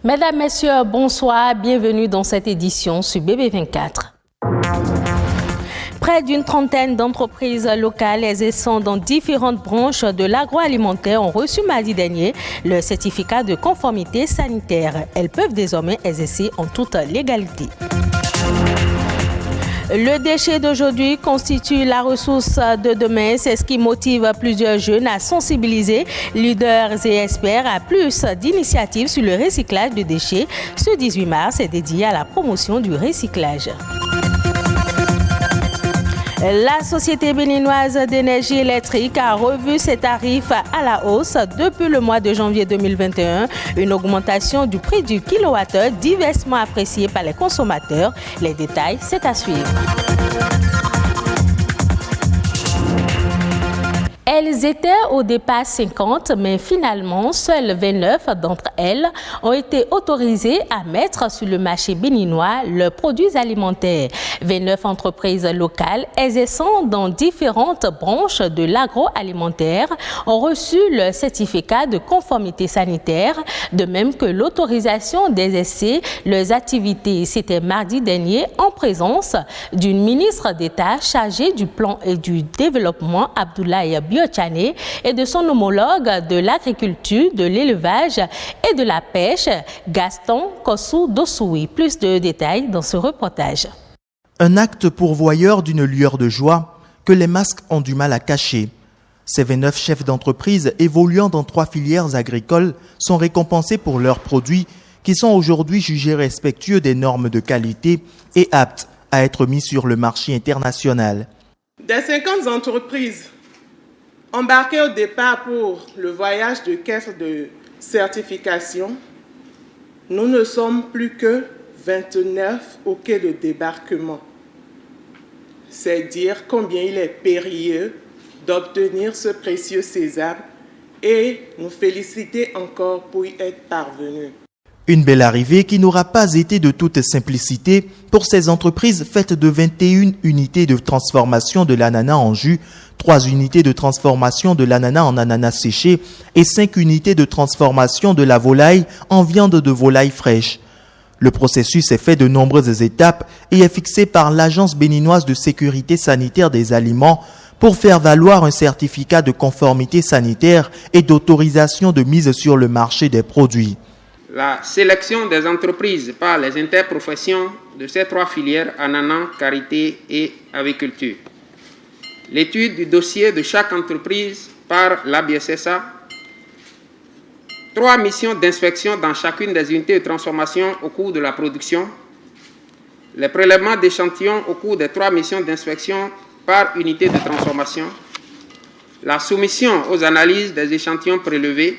Mesdames, Messieurs, bonsoir, bienvenue dans cette édition sur BB24. Près d'une trentaine d'entreprises locales exerçant dans différentes branches de l'agroalimentaire ont reçu mardi dernier le certificat de conformité sanitaire. Elles peuvent désormais exercer en toute légalité. Le déchet d'aujourd'hui constitue la ressource de demain. C'est ce qui motive plusieurs jeunes à sensibiliser leaders et experts à plus d'initiatives sur le recyclage de déchets. Ce 18 mars est dédié à la promotion du recyclage. La Société béninoise d'énergie électrique a revu ses tarifs à la hausse depuis le mois de janvier 2021. Une augmentation du prix du kilowattheure diversement appréciée par les consommateurs. Les détails, c'est à suivre. Elles étaient au départ 50, mais finalement, seules 29 d'entre elles ont été autorisées à mettre sur le marché béninois leurs produits alimentaires. 29 entreprises locales exerçant dans différentes branches de l'agroalimentaire ont reçu le certificat de conformité sanitaire, de même que l'autorisation d'exercer leurs activités. C'était mardi dernier en présence d'une ministre d'État chargée du plan et du développement, Abdoulaye Biotchane, et de son homologue de l'agriculture, de l'élevage et de la pêche, Gaston Kossou-Dossoui. Plus de détails dans ce reportage. Un acte pourvoyeur d'une lueur de joie que les masques ont du mal à cacher. Ces 29 chefs d'entreprise évoluant dans 3 filières agricoles sont récompensés pour leurs produits qui sont aujourd'hui jugés respectueux des normes de qualité et aptes à être mis sur le marché international. Des 50 entreprises embarquées au départ pour le voyage de quête de certification, nous ne sommes plus que 29 au quai de débarquement. C'est dire combien il est périlleux d'obtenir ce précieux sésame et nous féliciter encore pour y être parvenus. Une belle arrivée qui n'aura pas été de toute simplicité pour ces entreprises faites de 21 unités de transformation de l'ananas en jus, 3 unités de transformation de l'ananas en ananas séché et 5 unités de transformation de la volaille en viande de volaille fraîche. Le processus est fait de nombreuses étapes et est fixé par l'Agence béninoise de sécurité sanitaire des aliments pour faire valoir un certificat de conformité sanitaire et d'autorisation de mise sur le marché des produits. La sélection des entreprises par les interprofessions de ces 3 filières, ananas, karité et aviculture. L'étude du dossier de chaque entreprise par l'ABSSA. 3 missions d'inspection dans chacune des unités de transformation au cours de la production. Les prélèvements d'échantillons au cours des 3 missions d'inspection par unité de transformation. La soumission aux analyses des échantillons prélevés.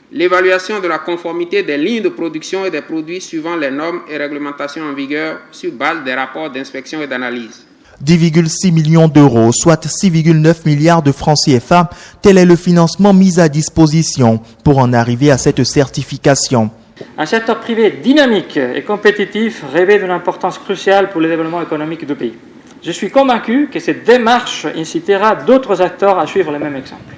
L'évaluation de la conformité des lignes de production et des produits suivant les normes et réglementations en vigueur sur base des rapports d'inspection et d'analyse. 10,6 millions d'euros, soit 6,9 milliards de francs CFA, tel est le financement mis à disposition pour en arriver à cette certification. Un secteur privé dynamique et compétitif revêt une importance cruciale pour le développement économique du pays. Je suis convaincu que cette démarche incitera d'autres acteurs à suivre le même exemple.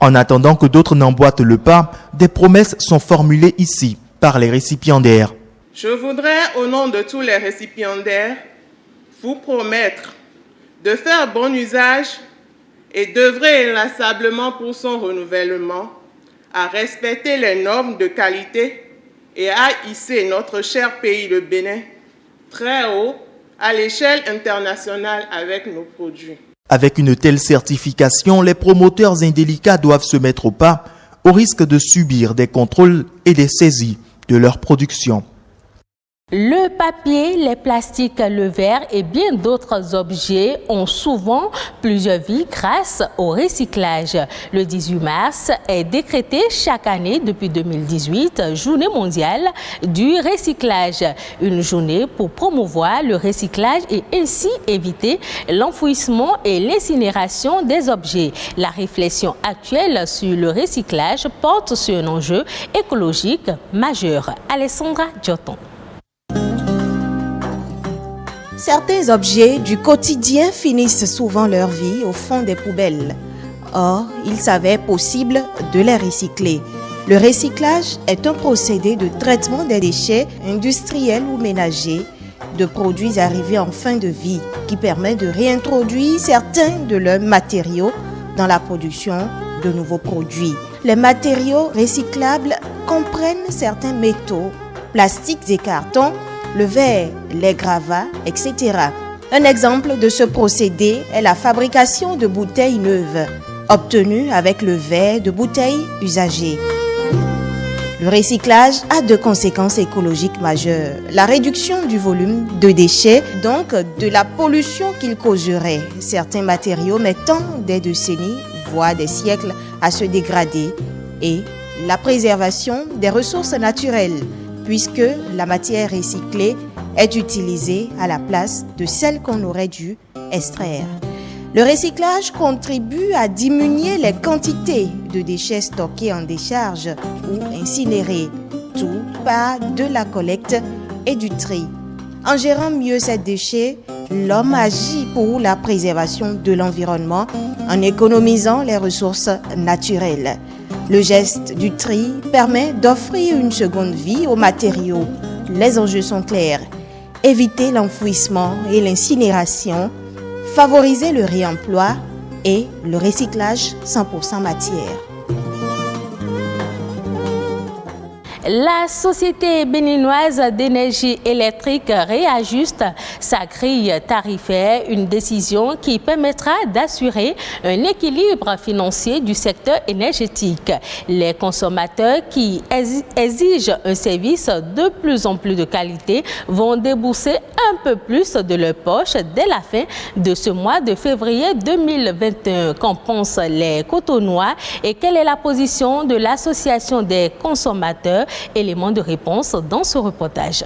En attendant que d'autres n'emboîtent le pas, des promesses sont formulées ici par les récipiendaires. Je voudrais, au nom de tous les récipiendaires, vous promettre de faire bon usage et d'œuvrer inlassablement pour son renouvellement, à respecter les normes de qualité et à hisser notre cher pays, le Bénin, très haut à l'échelle internationale avec nos produits. Avec une telle certification, les promoteurs indélicats doivent se mettre au pas, au risque de subir des contrôles et des saisies de leur production. Le papier, les plastiques, le verre et bien d'autres objets ont souvent plusieurs vies grâce au recyclage. Le 18 mars est décrété chaque année depuis 2018 Journée mondiale du recyclage. Une journée pour promouvoir le recyclage et ainsi éviter l'enfouissement et l'incinération des objets. La réflexion actuelle sur le recyclage porte sur un enjeu écologique majeur. Alessandra Dioton. Certains objets du quotidien finissent souvent leur vie au fond des poubelles. Or, il s'avère possible de les recycler. Le recyclage est un procédé de traitement des déchets industriels ou ménagers de produits arrivés en fin de vie qui permet de réintroduire certains de leurs matériaux dans la production de nouveaux produits. Les matériaux recyclables comprennent certains métaux, plastiques et cartons, le verre, les gravats, etc. Un exemple de ce procédé est la fabrication de bouteilles neuves, obtenues avec le verre de bouteilles usagées. Le recyclage a deux conséquences écologiques majeures. La réduction du volume de déchets, donc de la pollution qu'il causerait, certains matériaux mettant des décennies, voire des siècles à se dégrader, et la préservation des ressources naturelles, puisque la matière recyclée est utilisée à la place de celle qu'on aurait dû extraire. Le recyclage contribue à diminuer les quantités de déchets stockés en décharge ou incinérés, tout par de la collecte et du tri. En gérant mieux ces déchets, l'homme agit pour la préservation de l'environnement en économisant les ressources naturelles. Le geste du tri permet d'offrir une seconde vie aux matériaux. Les enjeux sont clairs. Éviter l'enfouissement et l'incinération, favoriser le réemploi et le recyclage 100% matière. La société béninoise d'énergie électrique réajuste sa grille tarifaire, une décision qui permettra d'assurer un équilibre financier du secteur énergétique. Les consommateurs qui exigent un service de plus en plus de qualité vont débourser un peu plus de leur poche dès la fin de ce mois de février 2021. Qu'en pensent les Cotonois et quelle est la position de l'association des consommateurs? Élément de réponse dans ce reportage.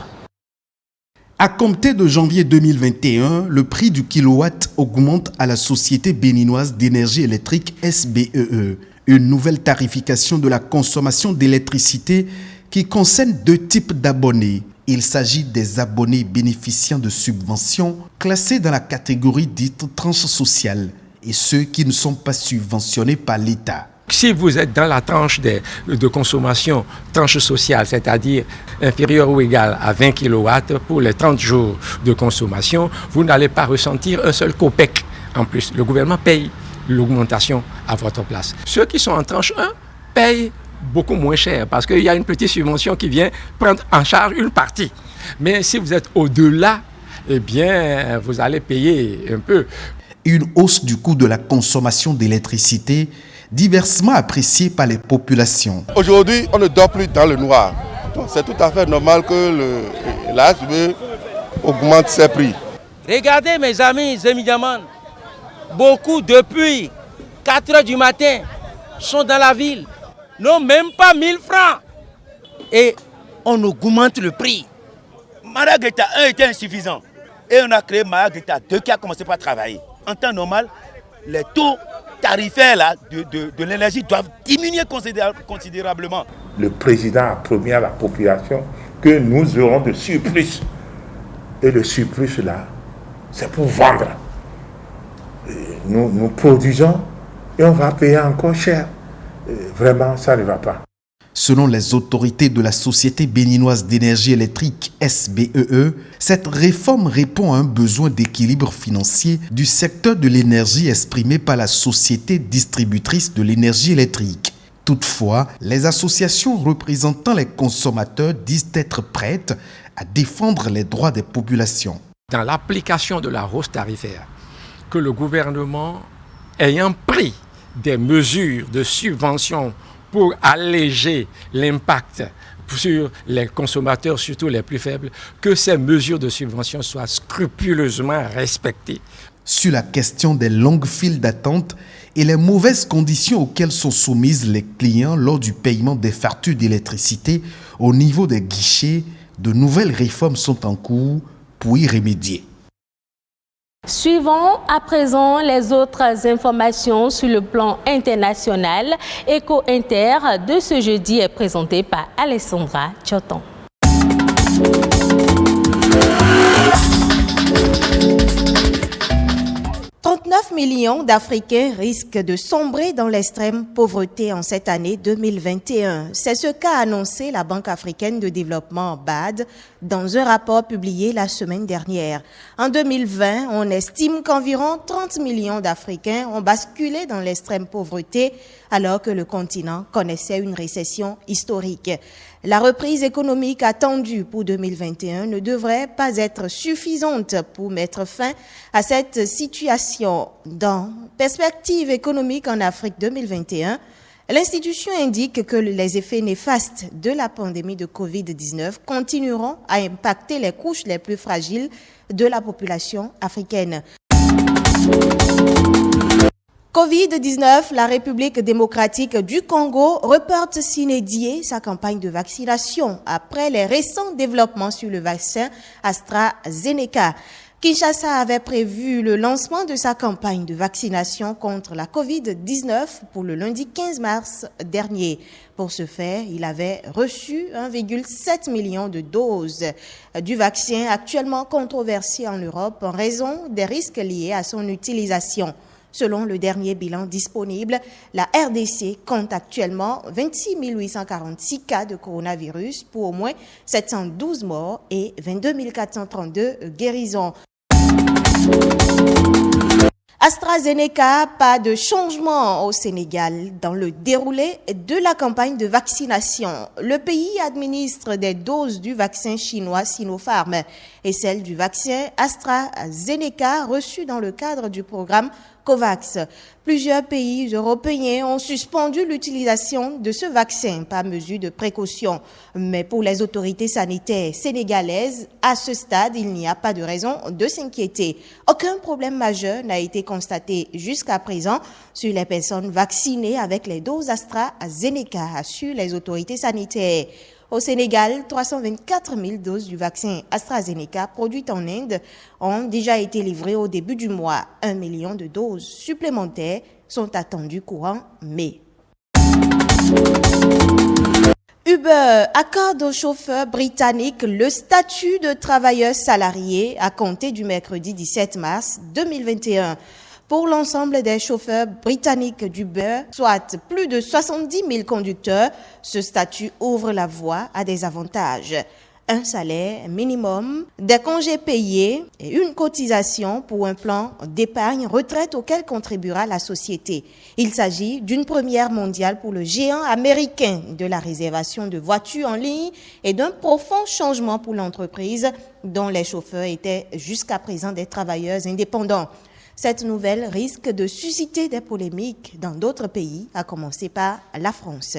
À compter de janvier 2021, le prix du kilowatt augmente à la Société béninoise d'énergie électrique SBEE. Une nouvelle tarification de la consommation d'électricité qui concerne deux types d'abonnés. Il s'agit des abonnés bénéficiant de subventions classés dans la catégorie dite tranche sociale et ceux qui ne sont pas subventionnés par l'État. Si vous êtes dans la tranche de consommation, tranche sociale, c'est-à-dire inférieure ou égale à 20 kW pour les 30 jours de consommation, vous n'allez pas ressentir un seul copec en plus. Le gouvernement paye l'augmentation à votre place. Ceux qui sont en tranche 1 payent beaucoup moins cher parce qu'il y a une petite subvention qui vient prendre en charge une partie. Mais si vous êtes au-delà, eh bien, vous allez payer un peu. Une hausse du coût de la consommation d'électricité diversement appréciée par les populations. Aujourd'hui, on ne dort plus dans le noir. Donc, c'est tout à fait normal que l'ASB augmente ses prix. Regardez mes amis Zemidiaman, beaucoup depuis 4 h du matin sont dans la ville, n'ont même pas 1000 francs. Et on augmente le prix. Marageta 1 était insuffisant. Et on a créé Marageta 2 qui a commencé par travailler. En temps normal, les taux tarifaires là, de l'énergie doivent diminuer considérablement. Le président a promis à la population que nous aurons de surplus. Et le surplus là, c'est pour vendre. Nous produisons et on va payer encore cher. Vraiment, ça ne va pas. Selon les autorités de la Société béninoise d'énergie électrique SBEE, cette réforme répond à un besoin d'équilibre financier du secteur de l'énergie exprimé par la société distributrice de l'énergie électrique. Toutefois, les associations représentant les consommateurs disent être prêtes à défendre les droits des populations. Dans l'application de la hausse tarifaire, que le gouvernement ayant pris des mesures de subvention pour alléger l'impact sur les consommateurs, surtout les plus faibles, que ces mesures de subvention soient scrupuleusement respectées. Sur la question des longues files d'attente et les mauvaises conditions auxquelles sont soumises les clients lors du paiement des factures d'électricité au niveau des guichets, de nouvelles réformes sont en cours pour y remédier. Suivons à présent les autres informations sur le plan international. Eco Inter de ce jeudi est présenté par Alessandra Tchoton. 39 millions d'Africains risquent de sombrer dans l'extrême pauvreté en cette année 2021. C'est ce qu'a annoncé la Banque africaine de développement BAD dans un rapport publié la semaine dernière. En 2020, on estime qu'environ 30 millions d'Africains ont basculé dans l'extrême pauvreté alors que le continent connaissait une récession historique. La reprise économique attendue pour 2021 ne devrait pas être suffisante pour mettre fin à cette situation. Dans Perspective économique en Afrique 2021, l'institution indique que les effets néfastes de la pandémie de Covid-19 continueront à impacter les couches les plus fragiles de la population africaine. Covid-19, la République démocratique du Congo reporte sine die sa campagne de vaccination après les récents développements sur le vaccin AstraZeneca. Kinshasa avait prévu le lancement de sa campagne de vaccination contre la Covid-19 pour le lundi 15 mars dernier. Pour ce faire, il avait reçu 1,7 million de doses du vaccin actuellement controversé en Europe en raison des risques liés à son utilisation. Selon le dernier bilan disponible, la RDC compte actuellement 26 846 cas de coronavirus pour au moins 712 morts et 22 432 guérisons. AstraZeneca, pas de changement au Sénégal dans le déroulé de la campagne de vaccination. Le pays administre des doses du vaccin chinois Sinopharm et celles du vaccin AstraZeneca reçues dans le cadre du programme COVAX. Plusieurs pays européens ont suspendu l'utilisation de ce vaccin par mesure de précaution. Mais pour les autorités sanitaires sénégalaises, à ce stade, il n'y a pas de raison de s'inquiéter. Aucun problème majeur n'a été constaté jusqu'à présent sur les personnes vaccinées avec les doses AstraZeneca, assurent les autorités sanitaires. Au Sénégal, 324 000 doses du vaccin AstraZeneca produites en Inde ont déjà été livrées au début du mois. 1 million de doses supplémentaires sont attendues courant mai. Uber accorde aux chauffeurs britanniques le statut de travailleurs salariés à compter du mercredi 17 mars 2021. Pour l'ensemble des chauffeurs britanniques d'Uber, soit plus de 70 000 conducteurs, ce statut ouvre la voie à des avantages. Un salaire minimum, des congés payés et une cotisation pour un plan d'épargne retraite auquel contribuera la société. Il s'agit d'une première mondiale pour le géant américain de la réservation de voitures en ligne et d'un profond changement pour l'entreprise dont les chauffeurs étaient jusqu'à présent des travailleurs indépendants. Cette nouvelle risque de susciter des polémiques dans d'autres pays, à commencer par la France.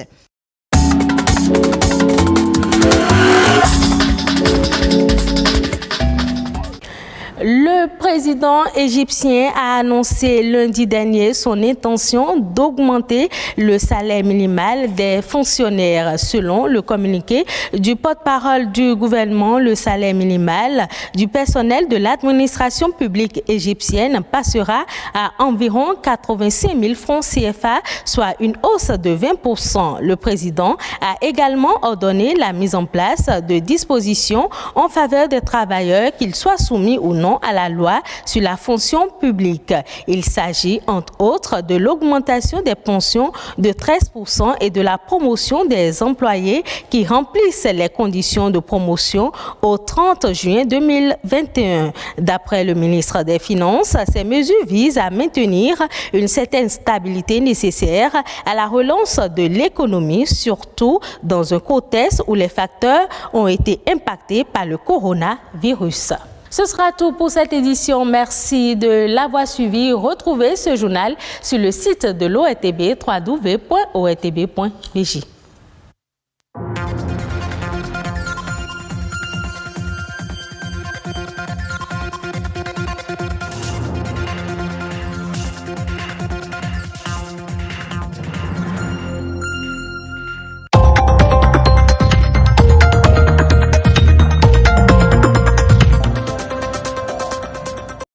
Le président égyptien a annoncé lundi dernier son intention d'augmenter le salaire minimal des fonctionnaires. Selon le communiqué du porte-parole du gouvernement, le salaire minimal du personnel de l'administration publique égyptienne passera à environ 85 000 francs CFA, soit une hausse de 20%. Le président a également ordonné la mise en place de dispositions en faveur des travailleurs, qu'ils soient soumis ou non à la loi sur la fonction publique. Il s'agit entre autres de l'augmentation des pensions de 13% et de la promotion des employés qui remplissent les conditions de promotion au 30 juin 2021. D'après le ministre des Finances, ces mesures visent à maintenir une certaine stabilité nécessaire à la relance de l'économie, surtout dans un contexte où les facteurs ont été impactés par le coronavirus. Ce sera tout pour cette édition. Merci de l'avoir suivi. Retrouvez ce journal sur le site de l'ORTB, www.ortb.bj.